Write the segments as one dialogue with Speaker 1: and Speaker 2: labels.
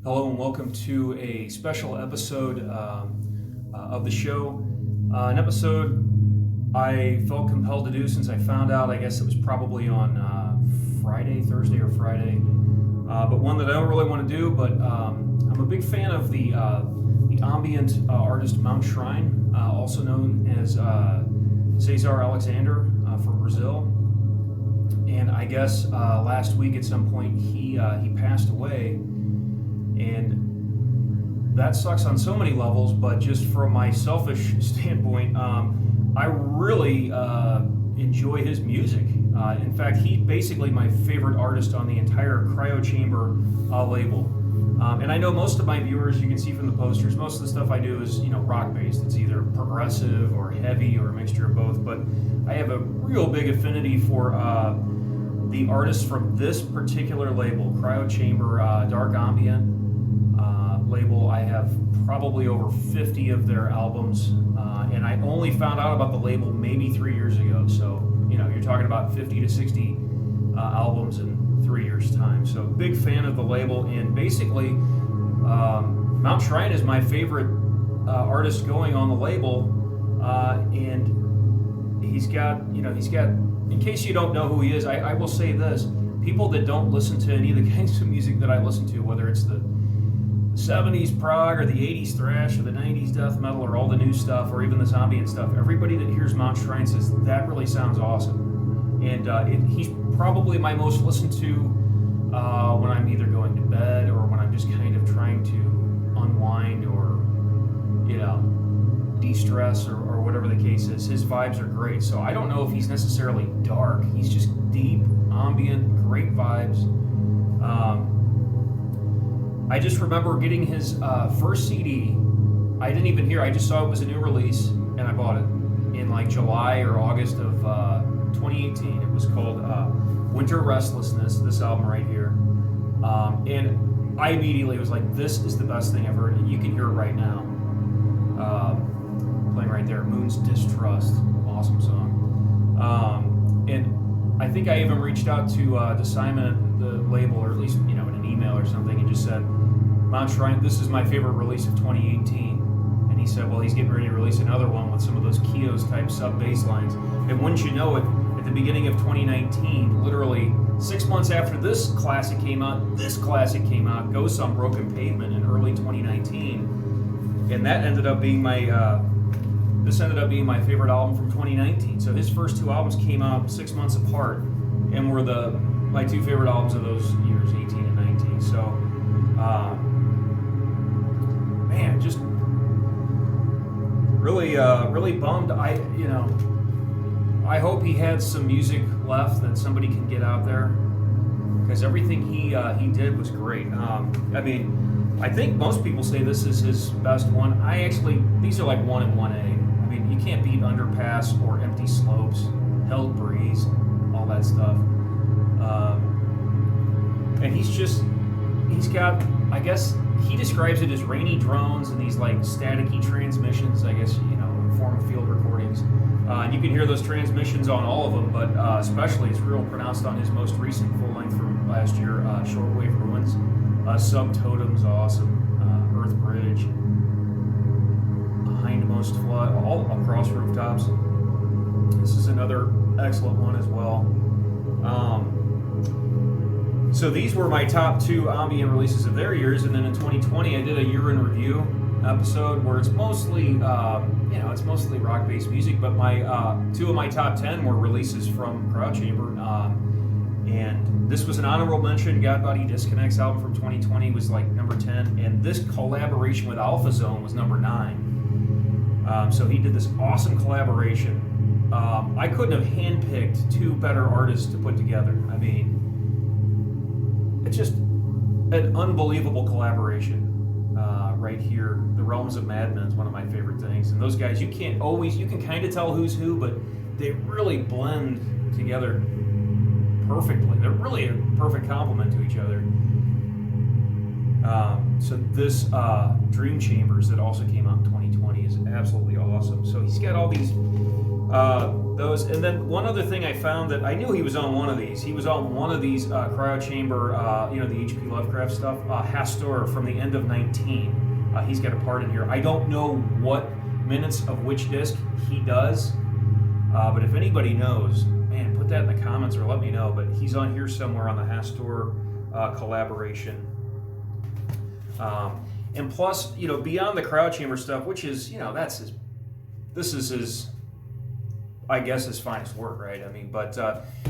Speaker 1: Hello and welcome to a special episode of the show. An episode I felt compelled to do since I found out, I guess it was probably on Thursday or Friday, but one that I don't really want to do, but I'm a big fan of the ambient artist Mount Shrine, also known as CESAR ALEXANDRE from Brazil. And I guess last week at some point he passed away. And that sucks on so many levels, but just from my selfish standpoint, I really enjoy his music. In fact, he's basically my favorite artist on the entire Cryo Chamber label. And I know most of my viewers, you can see from the posters, most of the stuff I do is rock-based. It's either progressive or heavy or a mixture of both, but I have a real big affinity for the artists from this particular label, Cryo Chamber Dark Ambient label. I have probably over 50 of their albums, and I only found out about the label maybe 3 years ago. So, you're talking about 50 to 60 albums in 3 years' time. So, big fan of the label, and basically, Mount Shrine is my favorite artist going on the label, and he's got, in case you don't know who he is, I will say this. People that don't listen to any of the kinds of music that I listen to, whether it's the 70s prog or the 80s thrash or the 90s death metal or all the new stuff or even this ambient stuff, everybody that hears Mount Shrine says that really sounds awesome. And he's probably my most listened to when I'm either going to bed or when I'm just kind of trying to unwind or de-stress or whatever the case is. His vibes are great. So I don't know if he's necessarily dark. He's just deep, ambient, great vibes. I just remember getting his first CD. I didn't even hear. I just saw it was a new release, and I bought it in like July or August of 2018. It was called Winter Restlessness, this album right here. And I immediately was like, this is the best thing I've heard, and you can hear it right now. Playing right there, Moon's Distrust, awesome song. And I think I even reached out to Simon, the label, or at least in an email or something, and just said, Mount Shrine, this is my favorite release of 2018. And he said, well, he's getting ready to release another one with some of those Kios type sub bass lines. And wouldn't you know it, at the beginning of 2019, literally 6 months after this classic came out, Ghosts on Broken Pavement in early 2019. And that ended up being my favorite album from 2019. So his first two albums came out 6 months apart and were my two favorite albums of those years, 18 and 19. So, man, just really bummed. I hope he had some music left that somebody can get out there, because everything he did was great. I think most people say this is his best one. These are like 1 and 1A. I mean, you can't beat Underpass or Empty Slopes, Held Breeze, all that stuff. And he's got, I guess he describes it as rainy drones and these like staticky transmissions, I guess, in form of field recordings. And you can hear those transmissions on all of them, but especially it's real pronounced on his most recent full length from last year, Shortwave Ruins. Subtotem's awesome, Earth Bridge, Hindmost Flood, all across rooftops. This is another excellent one as well. So these were my top two ambient releases of their years, and then in 2020 I did a year in review episode where it's mostly rock-based music, but my two of my top 10 were releases from Cryo Chamber. And this was an honorable mention. God Body Disconnect's album from 2020 was like number 10, and this collaboration with Alpha Zone was number 9. So he did this awesome collaboration. I couldn't have handpicked two better artists to put together. I mean, it's just an unbelievable collaboration right here. The Realms of Madmen is one of my favorite things, and those guys, you can kind of tell who's who, but they really blend together perfectly. They're really a perfect complement to each other. So this Dream Chambers that also came out in 2020 is absolutely awesome. So he's got all these Those, and then one other thing I found that I knew he was on one of these. He was on one of these cryo chamber, the H.P. Lovecraft stuff. Hastur from the end of 19. He's got a part in here. I don't know what minutes of which disc he does, but if anybody knows, man, put that in the comments or let me know. But he's on here somewhere on the Hastur collaboration. And plus, beyond the cryo chamber stuff, which is, this is his, I guess, his finest work, right? I mean, but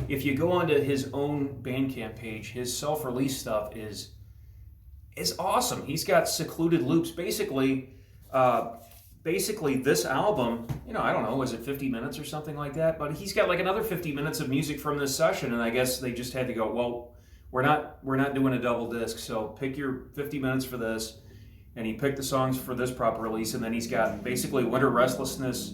Speaker 1: if you go onto his own Bandcamp page, his self-release stuff is awesome. He's got secluded loops. Basically, this album, I don't know, was it 50 minutes or something like that? But he's got like another 50 minutes of music from this session, and I guess they just had to go, well, we're not doing a double disc, so pick your 50 minutes for this. And he picked the songs for this proper release, and then he's got basically Winter Restlessness.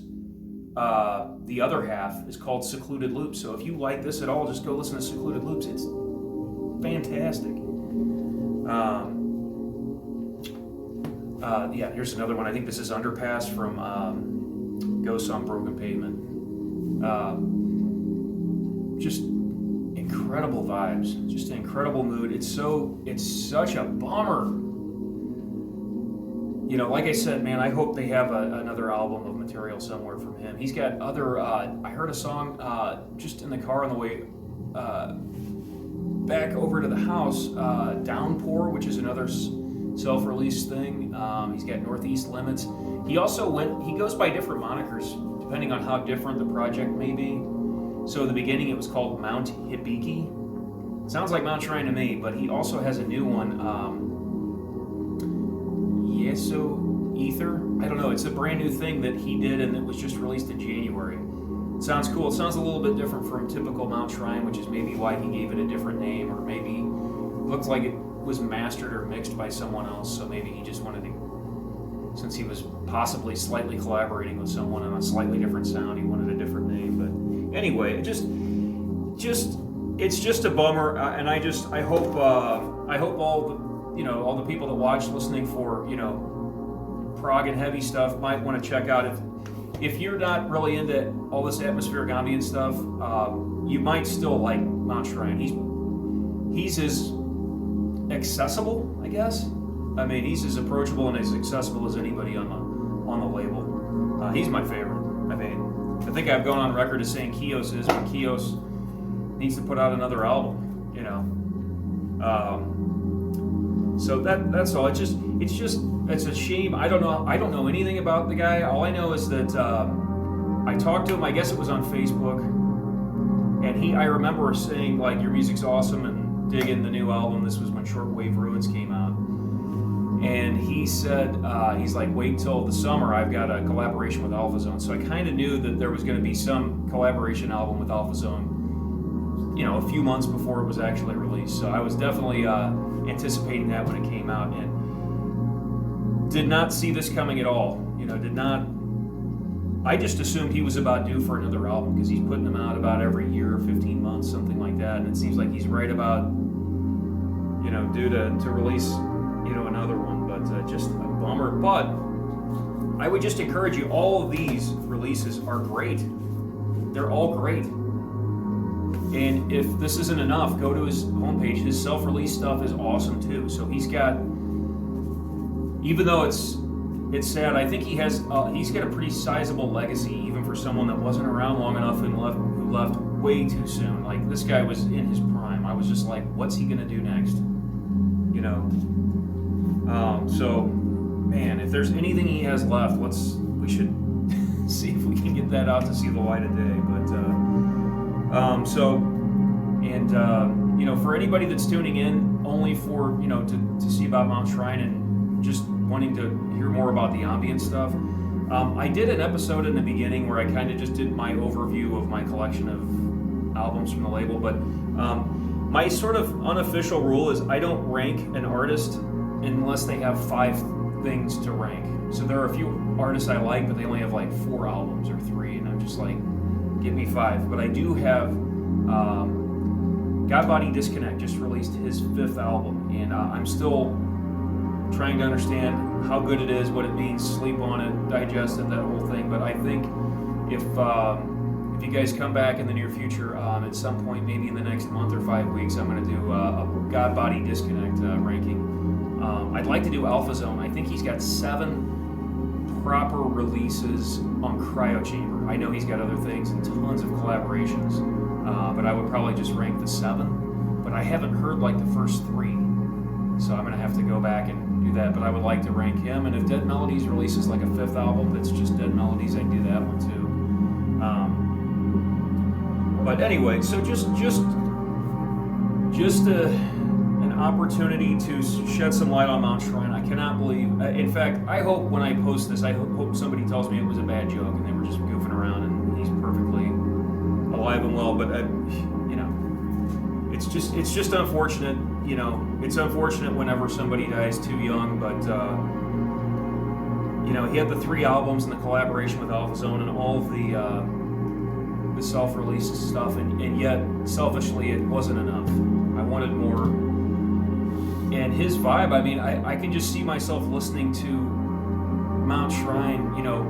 Speaker 1: The other half is called Secluded Loops. So if you like this at all, just go listen to Secluded Loops. It's fantastic. Here's another one. I think this is Underpass from Ghosts on Broken Pavement. Just incredible vibes. Just an incredible mood. It's such a bummer. Like I said, man, I hope they have another album of material somewhere from him. He's got other, I heard a song just in the car on the way back over to the house, Downpour, which is another self-release thing. He's got Northeast Limits. He goes by different monikers, depending on how different the project may be. So in the beginning, it was called Mount Hibiki. Sounds like Mount Shrine to me, but he also has a new one, So Ether, I don't know, it's a brand new thing that he did and it was just released in January. It sounds cool. It sounds a little bit different from typical Mount Shrine, which is maybe why he gave it a different name, or maybe it looks like it was mastered or mixed by someone else, so maybe he just wanted to, since he was possibly slightly collaborating with someone on a slightly different sound, he wanted a different name. But anyway, it's just a bummer, and I hope all the people that watch listening for, prog and heavy stuff might want to check out. If you're not really into all this atmospheric ambient stuff, you might still like Mount Shrine. He's as accessible, I guess. I mean, he's as approachable and as accessible as anybody on the label. He's my favorite. I mean, I think I've gone on record as saying Kios is, but Kios needs to put out another album. So that's all. It's a shame. I don't know anything about the guy. All I know is that I talked to him. I guess it was on Facebook, and I remember saying, like, your music's awesome and digging the new album. This was when Shortwave Ruins came out, and he said he's like, wait till the summer. I've got a collaboration with Alpha Zone. So I kind of knew that there was going to be some collaboration album with Alpha Zone, a few months before it was actually released. So I was definitely anticipating that when it came out, and did not see this coming at all. I just assumed he was about due for another album, because he's putting them out about every year or 15 months, something like that, and it seems like he's right about due to release another one. But just a bummer. But I would just encourage you, all of these releases are great. They're all great. And if this isn't enough, go to his homepage. His self-release stuff is awesome too. So he's got, even though it's sad, I think he's got a pretty sizable legacy, even for someone that wasn't around long enough and who left way too soon. Like, this guy was in his prime. I was just like, what's he gonna do next? So, man, if there's anything he has left, we should see if we can get that out to see the light of day. But for anybody that's tuning in only for to see about Mount Shrine and just wanting to hear more about the ambient stuff, I did an episode in the beginning where I kind of just did my overview of my collection of albums from the label. But my sort of unofficial rule is I don't rank an artist unless they have 5 things to rank. So there are a few artists I like, but they only have like 4 albums or 3, and I'm just like, give me 5. But I do have Godbody Disconnect just released his 5th album, and I'm still trying to understand how good it is, what it means, sleep on it, digest it, that whole thing. But I think if if you guys come back in the near future, at some point, maybe in the next month or 5 weeks, I'm going to do a God Body Disconnect ranking. I'd like to do Alpha Zone. I think he's got 7 proper releases on Cryo Chamber. I know he's got other things and tons of collaborations, but I would probably just rank the 7. But I haven't heard like the first 3, so I'm going to have to go back and do that. But I would like to rank him. And if Dead Melodies releases like a 5th album that's just Dead Melodies, I'd do that one too. But anyway, so just an opportunity to shed some light on Mount Shrine. I cannot believe. In fact, I hope when I post this, I hope somebody tells me it was a bad joke and they were just goofing around and he's perfectly alive and well. But you know, it's just unfortunate. You know, it's unfortunate whenever somebody dies too young. But you know, he had the 3 albums and the collaboration with Alpha Zone and all of the self-release stuff, and yet selfishly it wasn't enough. I wanted more. And his vibe, I mean, I can just see myself listening to Mount Shrine, you know,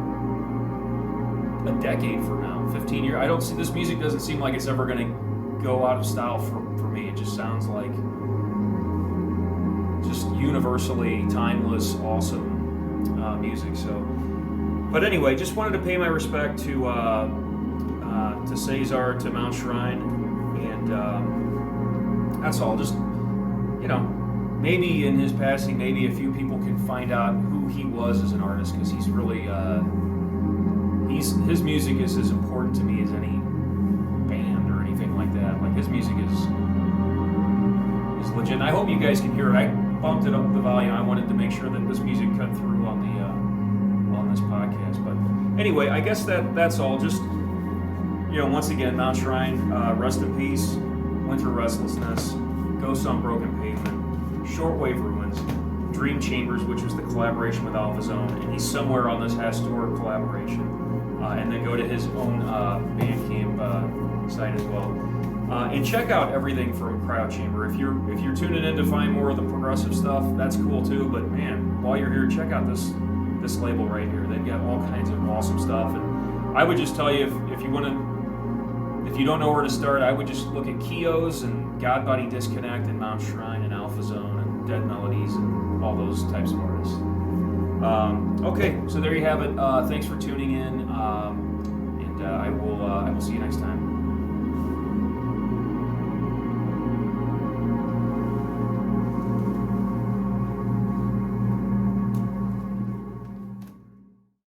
Speaker 1: a decade from now, 15 years. I don't see, this music doesn't seem like it's ever going to go out of style for me. It just sounds like just universally timeless, awesome music. So, but anyway, just wanted to pay my respect to CESAR, to Mount Shrine, and that's all. Just, you know, maybe in his passing, maybe a few people can find out who he was as an artist, because he's really, his music is as important to me as any band or anything like that. Like, his music is legit. And I hope you guys can hear it. I bumped it up the volume. I wanted to make sure that this music cut through on the on this podcast. But anyway, I guess that's all. Just, you know, once again, Mount Shrine, rest in peace, Winter Restlessness, Ghosts on Broken Pavement, Shortwave Ruins, Dream Chambers, which was the collaboration with Alpha Zone, and he's somewhere on this Hastor collaboration, and then go to his own Bandcamp site as well. And check out everything from Cryo Chamber. If you're tuning in to find more of the progressive stuff, that's cool too. But man, while you're here, check out this label right here. They've got all kinds of awesome stuff. And I would just tell you, if you want to, if you don't know where to start, I would just look at Kios and God Body Disconnect and Mount Shrine and Alpha Zone and Dead Melodies and all those types of artists. Okay, so there you have it. Thanks for tuning in, and I will see you next time.